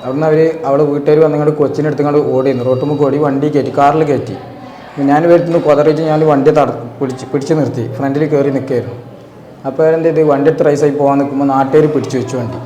അവിടുന്ന് അവളെ വീട്ടുകാർ വന്നിങ്ങോട്ട് കൊച്ചിനെടുത്തുകൊണ്ട് ഓടിയിരുന്നു. റോട്ടുമ്പോൾ ഓടി വണ്ടി കയറ്റി, കാറിൽ കയറ്റി. ഞാൻ വരുത്തുന്നു കൊതറിച്ച് ഞാൻ വണ്ടി പിടിച്ച് നിർത്തി, ഫ്രണ്ടിൽ കയറി നിൽക്കുകയായിരുന്നു. അപ്പോൾ എന്ത് ചെയ്ത് വണ്ടി എടുത്ത് റൈസായി പോകാൻ നിൽക്കുമ്പോൾ നാട്ടുകാർ പിടിച്ചു വെച്ചു വണ്ടി.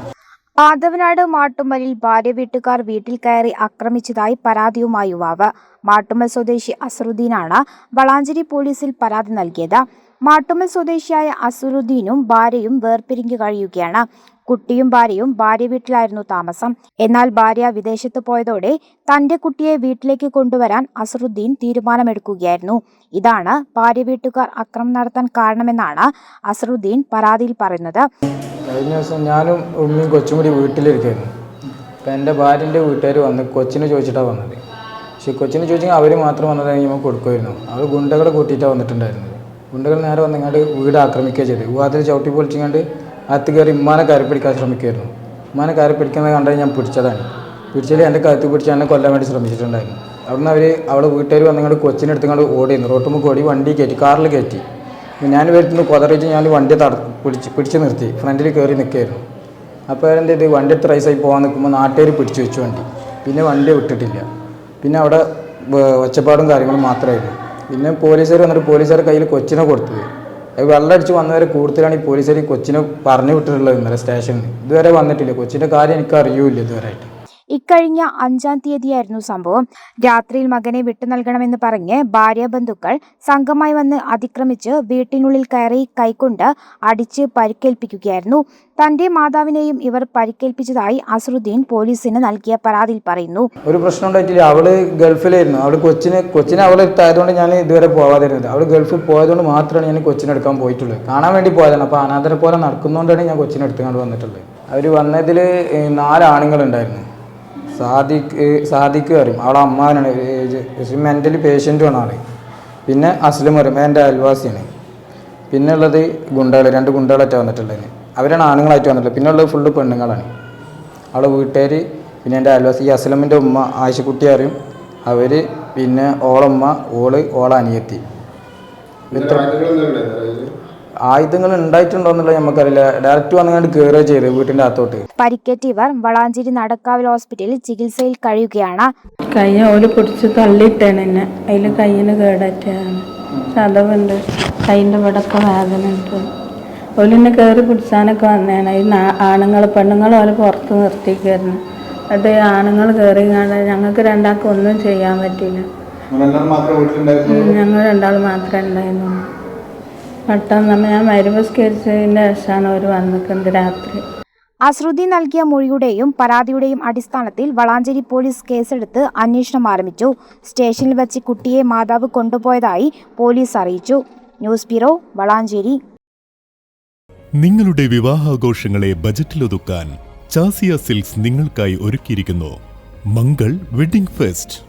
ആദവനാട് മാട്ടുമ്മലിൽ ഭാര്യ വീട്ടുകാർ വീട്ടിൽ കയറി ആക്രമിച്ചതായി പരാതിയുമായി യുവാവ്. മാട്ടുമ്മൽ സ്വദേശി അസറുദ്ദീനാണ് വളാഞ്ചേരി പോലീസിൽ പരാതി നൽകിയത്. മാട്ടുമ്മൽ സ്വദേശിയായ അസറുദ്ദീനും ഭാര്യയും വേർപിരിഞ്ഞു കഴിയുകയാണ്. കുട്ടിയും ഭാര്യയും ഭാര്യ വീട്ടിലായിരുന്നു താമസം. എന്നാൽ ഭാര്യ വിദേശത്ത് പോയതോടെ തന്റെ കുട്ടിയെ വീട്ടിലേക്ക് കൊണ്ടുവരാൻ അസറുദ്ദീൻ തീരുമാനമെടുക്കുകയായിരുന്നു. ഇതാണ് ഭാര്യ വീട്ടുകാർ ആക്രമണം നടത്താൻ കാരണമെന്നാണ് അസറുദ്ദീൻ പരാതിയിൽ പറയുന്നത്. കഴിഞ്ഞ ദിവസം ഞാനും ഉമ്മയും കൊച്ചും കൂടി വീട്ടിലിരിക്കുകയായിരുന്നു. അപ്പം എൻ്റെ ഭാര്യൻ്റെ വീട്ടുകാർ വന്ന് കൊച്ചിനെ ചോദിച്ചിട്ടാണ് വന്നത്. പക്ഷേ കൊച്ചിനെ ചോദിച്ചെങ്കിൽ അവർ മാത്രം വന്നതാണെങ്കിൽ നമ്മൾ കൊടുക്കുമായിരുന്നു. അവർ ഗുണ്ടകളെ കൂട്ടിയിട്ടാണ് വന്നിട്ടുണ്ടായിരുന്നത്. ഗുണ്ടകൾ നേരെ വന്നിങ്ങാണ്ട് വീട് ആക്രമിക്കുക ചെയ്ത് വാതിൽ ചവിട്ടി പൊളിച്ചിങ്ങാണ്ട് അകത്ത് കയറി ഉമ്മാനെ കയറി പിടിക്കാൻ ശ്രമിക്കുമായിരുന്നു. ഉമ്മാനെ കയറി പിടിക്കുന്നത് കണ്ടാൽ ഞാൻ പിടിച്ചതാണ്. പിടിച്ചാൽ എൻ്റെ കഴുത്ത് പിടിച്ച് എന്നെ കൊല്ലാൻ വേണ്ടി ശ്രമിച്ചിട്ടുണ്ടായിരുന്നു. അവിടുന്ന് അവളെ വീട്ടുകാർ വന്നിങ്ങാണ്ട് കൊച്ചിനെടുത്തുകൊണ്ട് ഓടിയിരുന്നു. റോട്ടുമ്പോൾ ഓടി വണ്ടി കയറ്റി, കാറിൽ കയറ്റി. ഞാൻ വരുത്തുന്നു കൊതറിച്ച് ഞാൻ വണ്ടി പിടിച്ച് നിർത്തി, ഫ്രണ്ടിൽ കയറി നിൽക്കുകയായിരുന്നു. അപ്പോൾ എന്ത് ചെയ്ത് വണ്ടി എടുത്ത് റൈസായി പോകാൻ നിൽക്കുമ്പോൾ നാട്ടുകാർ പിടിച്ചു വെച്ചു വണ്ടി. പിന്നെ വണ്ടി വിട്ടിട്ടില്ല. പിന്നെ അവിടെ ഒച്ചപ്പാടും കാര്യങ്ങളും മാത്രമായിരുന്നു. പിന്നെ പോലീസുകാർ വന്നിട്ട് പോലീസുകാരുടെ കയ്യിൽ കൊച്ചിനെ കൊടുത്തത്. അത് വെള്ളമടിച്ച് വന്നവരെ കൂടുതലാണ് ഈ പോലീസുകാർ കൊച്ചിനെ പറഞ്ഞു വിട്ടിട്ടുള്ളത്. ഇന്നലെ സ്റ്റേഷനിൽ ഇതുവരെ വന്നിട്ടില്ല. കൊച്ചിൻ്റെ കാര്യം എനിക്ക് അറിയൂല്ല ഇതുവരെയായിട്ട്. ഇക്കഴിഞ്ഞ 5-ാം തീയതിയായിരുന്നു സംഭവം. രാത്രിയിൽ മകനെ വിട്ടു നൽകണമെന്ന് പറഞ്ഞ് ഭാര്യ ബന്ധുക്കൾ സംഘമായി വന്ന് അതിക്രമിച്ച് വീട്ടിനുള്ളിൽ കയറി കൈകൊണ്ട് അടിച്ച് പരിക്കേൽപ്പിക്കുകയായിരുന്നു. തന്റെ മാതാവിനെയും ഇവർ പരിക്കേൽപ്പിച്ചതായി അസറുദ്ദീൻ പോലീസിന് നൽകിയ പരാതിയിൽ പറയുന്നു. ഒരു പ്രശ്നം ഉണ്ടായിട്ടില്ല. അവള് ഗൾഫിലായിരുന്നു. അവള് കൊച്ചിനെ അവളെ എടുത്തായതുകൊണ്ട് ഞാൻ ഇതുവരെ പോകാതിരുന്നത്. അവള് ഗൾഫിൽ പോയതുകൊണ്ട് മാത്രമാണ് ഞാൻ കൊച്ചിനെ എടുക്കാൻ പോയിട്ടുള്ളത്. കാണാൻ വേണ്ടി പോയതാണ്. അപ്പോൾ അനാഥരെ പോലെ നടക്കുന്നതുകൊണ്ടാണ് ഞാൻ കൊച്ചിനെ എടുത്തുകൊണ്ട് വന്നിട്ടുള്ളത്. അവർ വന്നതിൽ 4 ആണുങ്ങളുണ്ടായിരുന്നു. സാദിഖ് പറയും, അവളെ അമ്മാനാണ്, മെൻ്റലി പേഷ്യൻറ്റുമാണ് ആൾ. പിന്നെ അസ്ലം പറയും, എൻ്റെ അയൽവാസിയാണ്. പിന്നെ ഉള്ളത് ഗുണ്ടകൾ, 2 ഗുണ്ടകളായിട്ട് വന്നിട്ടുള്ളത്. അവരാണ് ആണുങ്ങളായിട്ട് വന്നിട്ടുള്ളത്. പിന്നെ ഉള്ളത് ഫുള്ള് പെണ്ണുങ്ങളാണ്. അവളെ വീട്ടുകാർ, പിന്നെ എൻ്റെ അയൽവാസി ഈ അസ്ലമിൻ്റെ ഉമ്മ ആയിഷക്കുട്ടി അറിയും, അവർ, പിന്നെ ഓളമ്മ, ഓള അനിയത്തി. ആയുധങ്ങൾ ഉണ്ടായിട്ടുണ്ടോ എന്നുള്ളത് നമുക്കറിയില്ല. ഡയറക്റ്റ് വന്നുകൊണ്ട് കയറുക ചെയ്ത് വീട്ടിൻ്റെ അകത്തോട്ട്. പരിക്കേറ്റവർ വളാഞ്ചേരി നടക്കാവിൽ ഹോസ്പിറ്റലിൽ ചികിത്സയിൽ കഴിയുകയാണ്. കൈ ഓല് പിടിച്ച് തള്ളിയിട്ടാണ് എന്നെ. അതിൽ കയ്യിന് കേടറ്റാണ്, ചതവുണ്ട്, കൈൻ്റെ ഇവിടൊക്കെ വേദന ഉണ്ട്. ഓലെന്നെ കയറി പിടിച്ചാനൊക്കെ വന്നതാണ്. ഈ പെണ്ണുങ്ങൾ ഓല് പുറത്ത് നിർത്തിക്കായിരുന്നു. എന്നിട്ട് ആണുങ്ങൾ കയറി ഞങ്ങൾക്ക് 2ആൾക്കും ഒന്നും ചെയ്യാൻ പറ്റില്ല. ഞങ്ങൾ 2ആൾ മാത്രമേ ഉണ്ടായിരുന്നുള്ളൂ. പെട്ടെന്ന് ഞാൻ മരുമസ്കരിച്ചതിൻ്റെ ശേഷമാണ് അവർ വന്നിക്കുന്നത് രാത്രി. അസറുദ്ദീൻ നൽകിയ മൊഴിയുടെയും പരാതിയുടെയും അടിസ്ഥാനത്തിൽ വളാഞ്ചേരി പോലീസ് കേസെടുത്ത് അന്വേഷണം ആരംഭിച്ചു. സ്റ്റേഷനിൽ വച്ച് കുട്ടിയെ മാതാവ് കൊണ്ടുപോയതായി പോലീസ് അറിയിച്ചു. News bureau, Valanchery. നിങ്ങളുടെ വിവാഹാഘോഷങ്ങളെ ബജറ്റിലൊതുക്കാൻ ചാസിയ സിൽക്സ് നിങ്ങൾക്കായി ഒരുക്കിയിരിക്കുന്നു മംഗൾ വെഡിംഗ് ഫെസ്റ്റ്.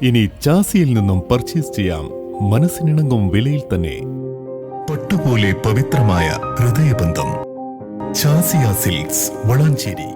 ഇനി ചാസിയിൽ നിന്നും പർച്ചേസ് ചെയ്യാം മനസ്സിനിണങ്ങും വിലയിൽ തന്നെ. പട്ടുപോലെ പവിത്രമായ ഹൃദയബന്ധം. ചാസിയ സിൽക്സ്, വളാഞ്ചേരി.